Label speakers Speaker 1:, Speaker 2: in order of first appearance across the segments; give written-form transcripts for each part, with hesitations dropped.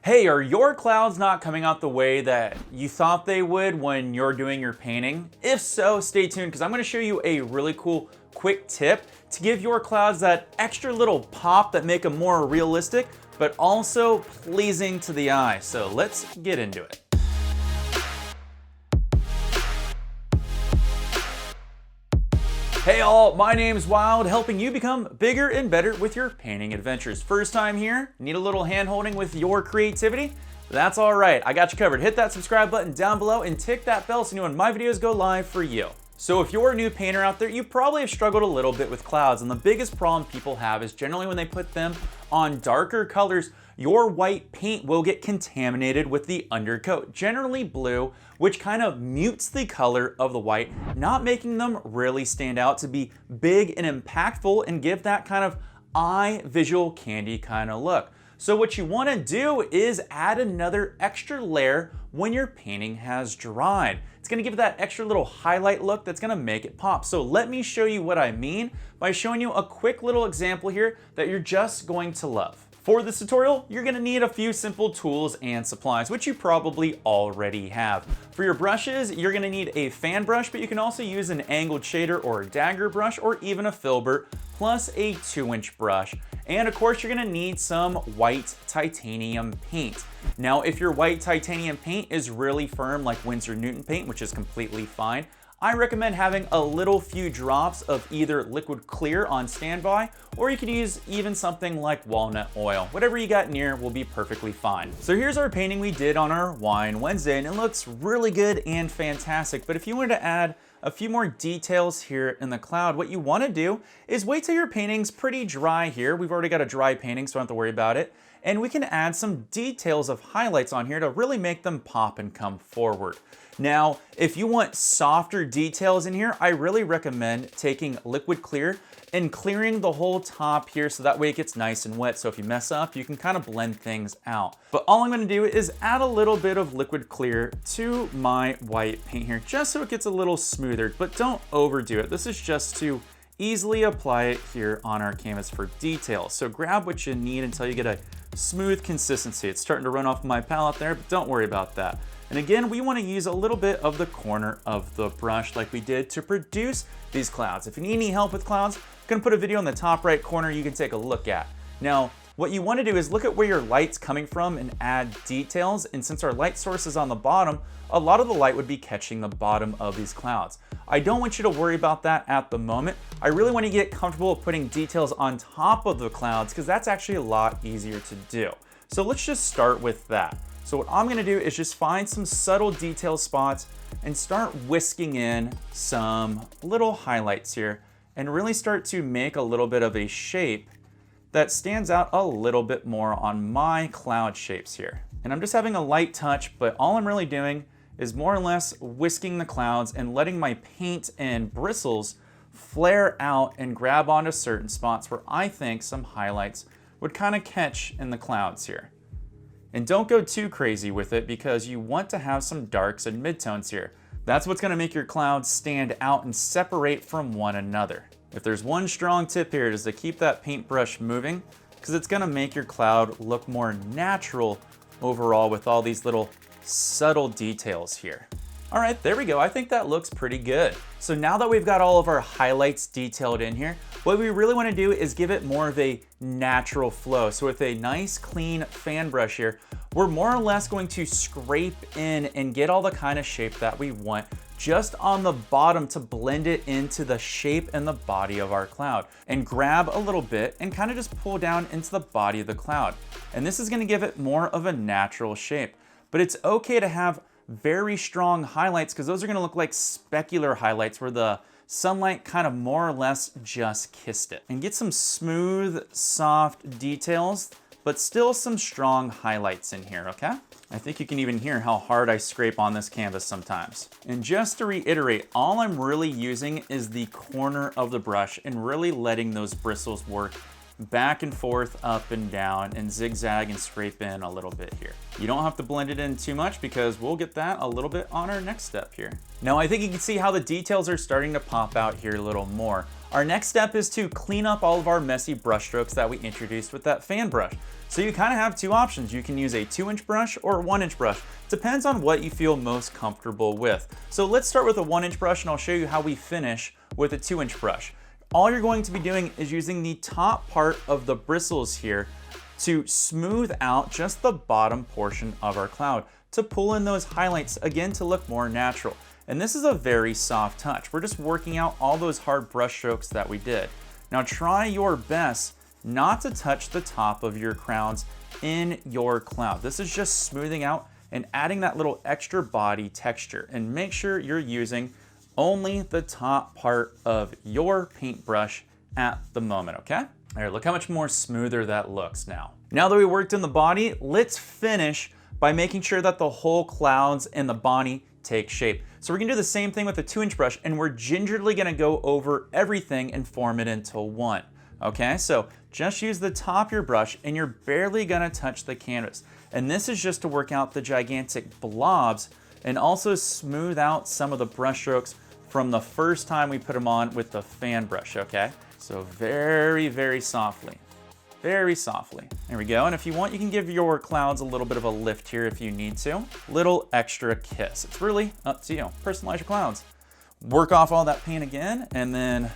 Speaker 1: Hey, are your clouds not coming out the way that you thought they would when you're doing your painting? If so, stay tuned because I'm going to show you a really cool quick tip to give your clouds that extra little pop that make them more realistic, but also pleasing to the eye. So let's get into it. Hey all, my name's Wild, helping you become bigger and better with your painting adventures. First time here, need a little hand holding with your creativity? That's all right, I got you covered. Hit that subscribe button down below and tick that bell so you know when my videos go live for you. So if you're a new painter out there, you probably have struggled a little bit with clouds, and the biggest problem people have is generally when they put them on darker colors, your white paint will get contaminated with the undercoat, generally blue, which kind of mutes the color of the white, not making them really stand out to be big and impactful and give that kind of eye visual candy kind of look. So what you want to do is add another extra layer when your painting has dried. It's going to give it that extra little highlight look that's going to make it pop. So let me show you what I mean by showing you a quick little example here that you're just going to love. For this tutorial, you're going to need a few simple tools and supplies, which you probably already have. For your brushes, you're going to need a fan brush, but you can also use an angled shader or a dagger brush or even a filbert, plus a 2-inch brush. And of course, you're going to need some white titanium paint. Now, if your white titanium paint is really firm like Winsor Newton paint, which is completely fine, I recommend having a little few drops of either liquid clear on standby, or you could use even something like walnut oil. Whatever you got near will be perfectly fine. So here's our painting we did on our Wine Wednesday, and it looks really good and fantastic. But if you wanted to add a few more details here in the cloud, what you want to do is wait till your painting's pretty dry here. We've already got a dry painting, so don't have to worry about it. And we can add some details of highlights on here to really make them pop and come forward. Now, if you want softer details in here, I really recommend taking liquid clear and clearing the whole top here so that way it gets nice and wet. So if you mess up, you can kind of blend things out. But all I'm going to do is add a little bit of liquid clear to my white paint here, just so it gets a little smoother, but don't overdo it. This is just to easily apply it here on our canvas for detail. So grab what you need until you get a smooth consistency. It's starting to run off my palette there, but don't worry about that. And again, we want to use a little bit of the corner of the brush like we did to produce these clouds. If you need any help with clouds, I'm going to put a video in the top right corner you can take a look at. Now, what you want to do is look at where your light's coming from and add details. And since our light source is on the bottom, a lot of the light would be catching the bottom of these clouds. I don't want you to worry about that at the moment. I really want to get comfortable with putting details on top of the clouds because that's actually a lot easier to do. So let's just start with that. So what I'm going to do is just find some subtle detail spots and start whisking in some little highlights here and really start to make a little bit of a shape that stands out a little bit more on my cloud shapes here. And I'm just having a light touch, but all I'm really doing is more or less whisking the clouds and letting my paint and bristles flare out and grab onto certain spots where I think some highlights would kind of catch in the clouds here. And don't go too crazy with it because you want to have some darks and midtones here. That's what's going to make your clouds stand out and separate from one another. If there's one strong tip here, it is to keep that paintbrush moving because it's going to make your cloud look more natural overall with all these little subtle details here. All right, there we go. I think that looks pretty good. So now that we've got all of our highlights detailed in here, what we really want to do is give it more of a natural flow. So with a nice clean fan brush here, we're more or less going to scrape in and get all the kind of shape that we want just on the bottom to blend it into the shape and the body of our cloud, and grab a little bit and kind of just pull down into the body of the cloud. And this is going to give it more of a natural shape. But it's okay to have very strong highlights because those are going to look like specular highlights where the sunlight kind of more or less just kissed it. And get some smooth, soft details, but still some strong highlights in here, okay? I think you can even hear how hard I scrape on this canvas sometimes. And just to reiterate, all I'm really using is the corner of the brush and really letting those bristles work back and forth, up and down, and zigzag and scrape in a little bit here. You don't have to blend it in too much because we'll get that a little bit on our next step here. Now I think you can see how the details are starting to pop out here a little more. Our next step is to clean up all of our messy brush strokes that we introduced with that fan brush. So you kind of have two options. You can use a 2-inch brush or a 1-inch brush. Depends on what you feel most comfortable with. So let's start with a 1-inch brush and I'll show you how we finish with a 2-inch brush. All you're going to be doing is using the top part of the bristles here to smooth out just the bottom portion of our cloud, to pull in those highlights, again, to look more natural. And this is a very soft touch. We're just working out all those hard brush strokes that we did. Now try your best not to touch the top of your crowns in your cloud. This is just smoothing out and adding that little extra body texture. And make sure you're using only the top part of your paintbrush at the moment, okay? All right, look how much more smoother that looks now. Now that we worked in the body, let's finish by making sure that the whole clouds and the body take shape. So we're gonna do the same thing with a 2-inch brush, and we're gingerly gonna go over everything and form it into one. Okay, so just use the top of your brush and you're barely gonna touch the canvas. And this is just to work out the gigantic blobs and also smooth out some of the brush strokes from the first time we put them on with the fan brush, okay? So very, very softly. Very softly. There we go. And if you want, you can give your clouds a little bit of a lift here if you need to. Little extra kiss. It's really up to you. Personalize your clouds. Work off all that paint again, and then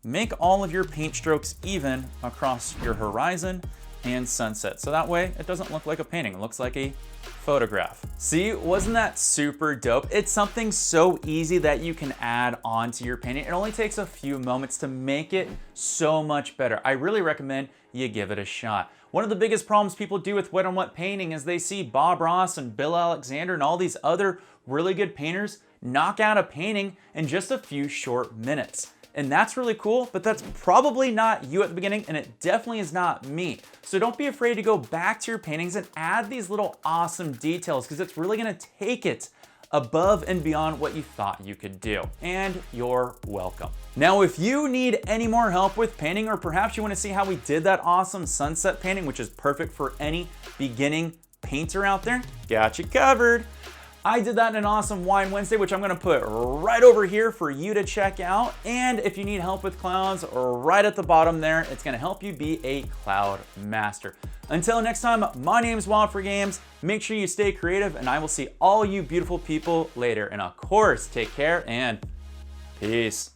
Speaker 1: make all of your paint strokes even across your horizon and sunset. So that way it doesn't look like a painting, it looks like a photograph. See, wasn't that super dope? It's something so easy that you can add on to your painting. It only takes a few moments to make it so much better. I really recommend you give it a shot. One of the biggest problems people do with wet on wet painting is they see Bob Ross and Bill Alexander and all these other really good painters knock out a painting in just a few short minutes. And that's really cool, but that's probably not you at the beginning, and it definitely is not me. So don't be afraid to go back to your paintings and add these little awesome details, because it's really gonna take it above and beyond what you thought you could do. And you're welcome. Now, if you need any more help with painting, or perhaps you wanna see how we did that awesome sunset painting, which is perfect for any beginning painter out there, got you covered. I did that in an awesome Wine Wednesday, which I'm gonna put right over here for you to check out. And if you need help with clouds, right at the bottom there, it's gonna help you be a cloud master. Until next time, my name's Wild for Games. Make sure you stay creative, and I will see all you beautiful people later. And of course, take care and peace.